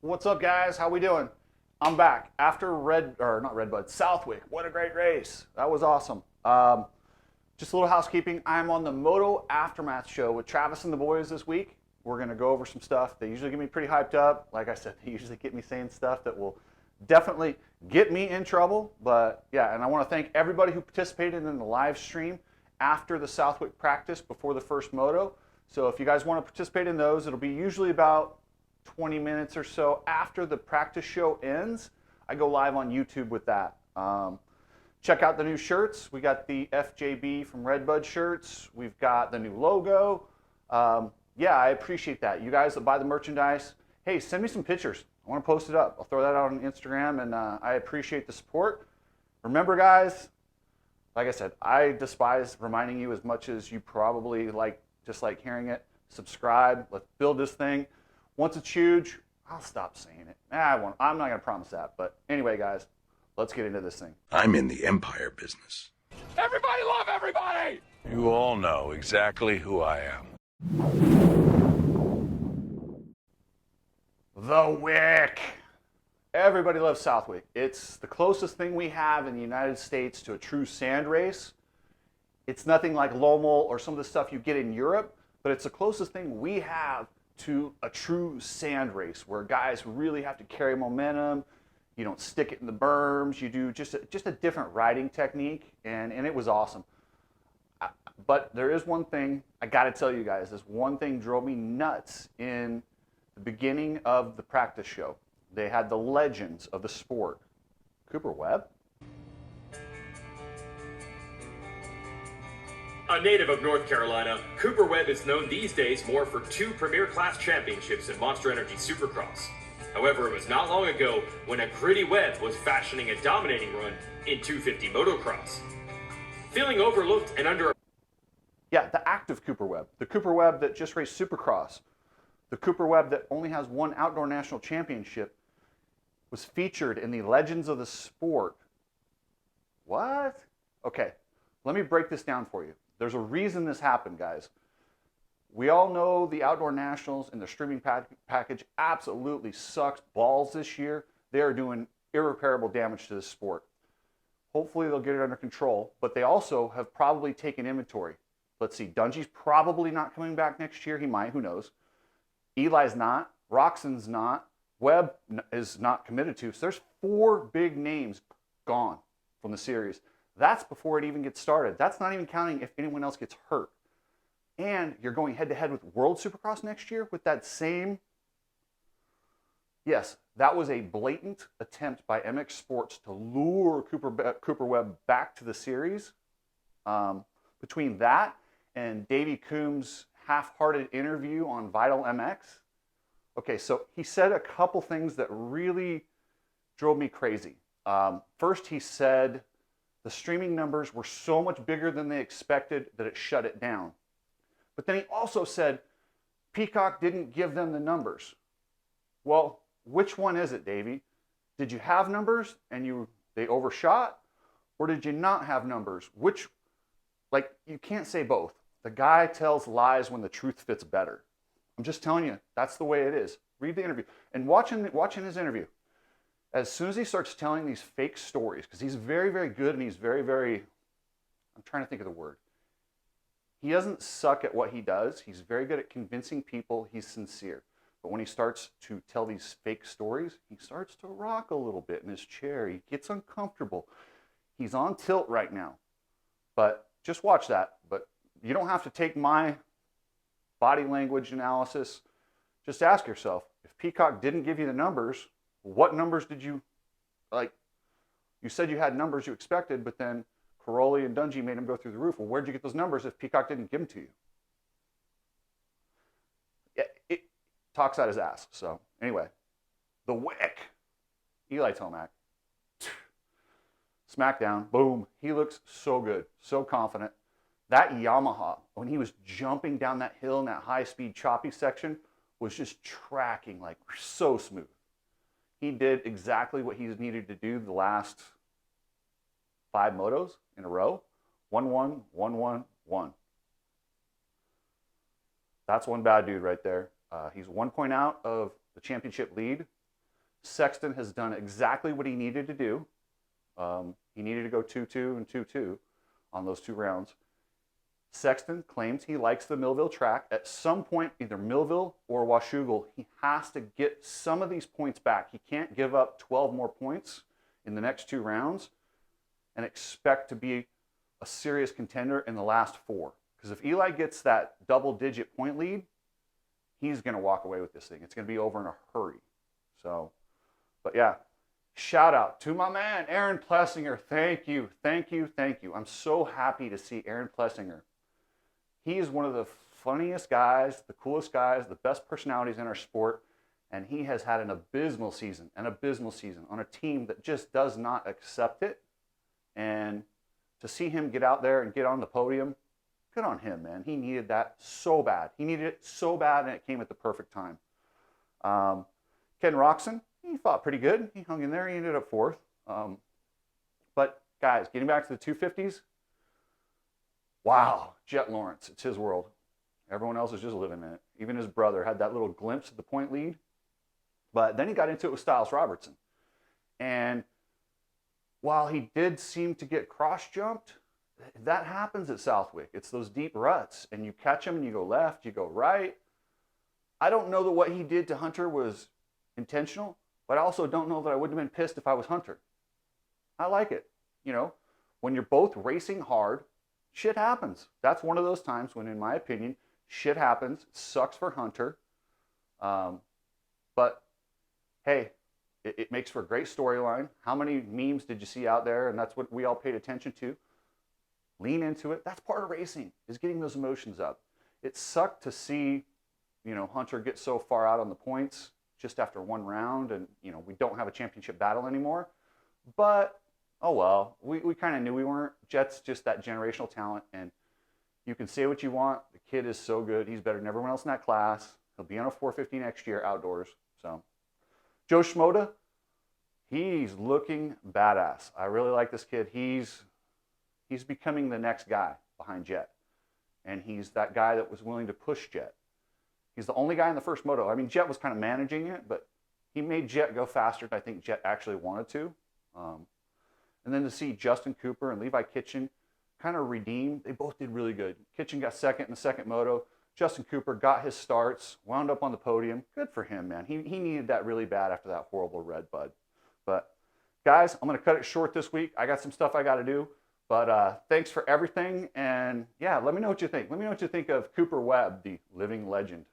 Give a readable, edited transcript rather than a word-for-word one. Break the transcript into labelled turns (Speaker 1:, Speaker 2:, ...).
Speaker 1: What's up, guys? How we doing? I'm back after not Redbud, Southwick. What a great race! That was awesome. Just a little housekeeping. I'm on the Moto Aftermath show with Travis and the boys this week. We're gonna go over some stuff. They usually get me pretty hyped up. Like I said, they usually get me saying stuff that will definitely get me in trouble. But yeah, and I want to thank everybody who participated in the live stream after the Southwick practice before the first moto. So if you guys want to participate in those, it'll be usually about 20 minutes or so after the practice show ends. I go live on YouTube with that. Check out the new shirts. We got the FJB from Redbud shirts. We've got the new logo. Yeah, I appreciate that. You guys that buy the merchandise, hey, send me some pictures. I want to post it up. I'll throw that out on Instagram, and I appreciate the support. Remember, guys, like I said, I despise reminding you as much as you probably just like hearing it. Subscribe. Let's build this thing. Once it's huge, I'll stop saying it. I'm not going to promise that. But anyway, guys, let's get into this thing.
Speaker 2: I'm in the empire business.
Speaker 3: Everybody love everybody!
Speaker 2: You all know exactly who I am.
Speaker 1: The Wick. Everybody loves Southwick. It's the closest thing we have in the United States to a true sand race. It's nothing like Lommel or some of the stuff you get in Europe, but it's the closest thing we have to a true sand race where guys really have to carry momentum. You don't stick it in the berms. You do just a different riding technique, and it was awesome. But there is one thing I got to tell you guys. This one thing drove me nuts in the beginning of the practice show. They had the legends of the sport. Cooper Webb.
Speaker 4: A native of North Carolina, Cooper Webb is known these days more for 2 Premier Class championships in Monster Energy Supercross. However, it was not long ago when a gritty Webb was fashioning a dominating run in 250 Motocross. Feeling overlooked and under...
Speaker 1: Yeah, the active Cooper Webb. The Cooper Webb that just raced Supercross. The Cooper Webb that only has 1 outdoor national championship was featured in the Legends of the Sport. What? Okay, let me break this down for you. There's a reason this happened, guys. We all know the Outdoor Nationals and the streaming package absolutely sucks balls this year. They are doing irreparable damage to this sport. Hopefully they'll get it under control, but they also have probably taken inventory. Let's see, Dungey's probably not coming back next year. He might, who knows. Eli's not, Roxon's not, Webb is not committed to. So there's 4 big names gone from the series. That's before it even gets started. That's not even counting if anyone else gets hurt. And you're going head-to-head with World Supercross next year with that same... Yes, that was a blatant attempt by MX Sports to lure Cooper Webb back to the series. Between that and Davey Coombs' half-hearted interview on Vital MX. Okay, so he said a couple things that really drove me crazy. First, he said the streaming numbers were so much bigger than they expected that it shut it down. But then he also said Peacock didn't give them the numbers. Well, which one is it, Davey? Did you have numbers and they overshot? Or did you not have numbers? You can't say both. The guy tells lies when the truth fits better. I'm just telling you, that's the way it is. Read the interview. And watching his interview, as soon as he starts telling these fake stories, because he's very, very good and he's very, very, I'm trying to think of the word. He doesn't suck at what he does. He's very good at convincing people he's sincere. But when he starts to tell these fake stories, he starts to rock a little bit in his chair. He gets uncomfortable. He's on tilt right now. But just watch that. But you don't have to take my body language analysis. Just ask yourself, if Peacock didn't give you the numbers, what numbers did you, you said you had numbers you expected, but then Caroli and Dungey made them go through the roof. Well, where'd you get those numbers if Peacock didn't give them to you? Yeah, it talks out his ass. So anyway, the Wick, Eli Tomac, smackdown, boom. He looks so good, so confident. That Yamaha, when he was jumping down that hill in that high-speed choppy section, was just tracking like so smooth. He did exactly what he's needed to do the last 5 motos in a row. 1-1, 1-1, 1. That's one bad dude right there. He's 1 point out of the championship lead. Sexton has done exactly what he needed to do. He needed to go 2-2 and 2-2 on those 2 rounds. Sexton claims he likes the Millville track. At some point, either Millville or Washougal, he has to get some of these points back. He can't give up 12 more points in the next 2 rounds and expect to be a serious contender in the last 4. Because if Eli gets that double-digit point lead, he's going to walk away with this thing. It's going to be over in a hurry. So, but yeah, shout out to my man, Aaron Plessinger. Thank you, thank you, thank you. I'm so happy to see Aaron Plessinger. He is one of the funniest guys, the coolest guys, the best personalities in our sport, and he has had an abysmal season on a team that just does not accept it. And to see him get out there and get on the podium, good on him, man. He needed that so bad. He needed it so bad, and it came at the perfect time. Ken Roxon, he fought pretty good. He hung in there. He ended up 4th. But, guys, getting back to the 250s, wow, Jet Lawrence, it's his world. Everyone else is just living in it. Even his brother had that little glimpse of the point lead. But then he got into it with Styles Robertson. And while he did seem to get cross-jumped, that happens at Southwick. It's those deep ruts. And you catch him and you go left, you go right. I don't know that what he did to Hunter was intentional, but I also don't know that I wouldn't have been pissed if I was Hunter. I like it. You know, when you're both racing hard, shit happens. That's one of those times when, in my opinion, shit happens. It sucks for Hunter. But, hey, it makes for a great storyline. How many memes did you see out there? And that's what we all paid attention to. Lean into it. That's part of racing, is getting those emotions up. It sucked to see, you know, Hunter get so far out on the points just after 1 round, and, you know, we don't have a championship battle anymore. But oh well, we kind of knew we weren't. Jet's just that generational talent, and you can say what you want. The kid is so good. He's better than everyone else in that class. He'll be on a 450 next year outdoors. So, Joe Schmoda, he's looking badass. I really like this kid. He's becoming the next guy behind Jet, and he's that guy that was willing to push Jet. He's the only guy in the first moto. I mean, Jet was kind of managing it, but he made Jet go faster than I think Jet actually wanted to. And then to see Justin Cooper and Levi Kitchen kind of redeem, they both did really good. Kitchen got 2nd in the 2nd moto. Justin Cooper got his starts, wound up on the podium. Good for him, man. He needed that really bad after that horrible red bud. But, guys, I'm going to cut it short this week. I got some stuff I got to do. But thanks for everything. And, yeah, let me know what you think. Let me know what you think of Cooper Webb, the living legend.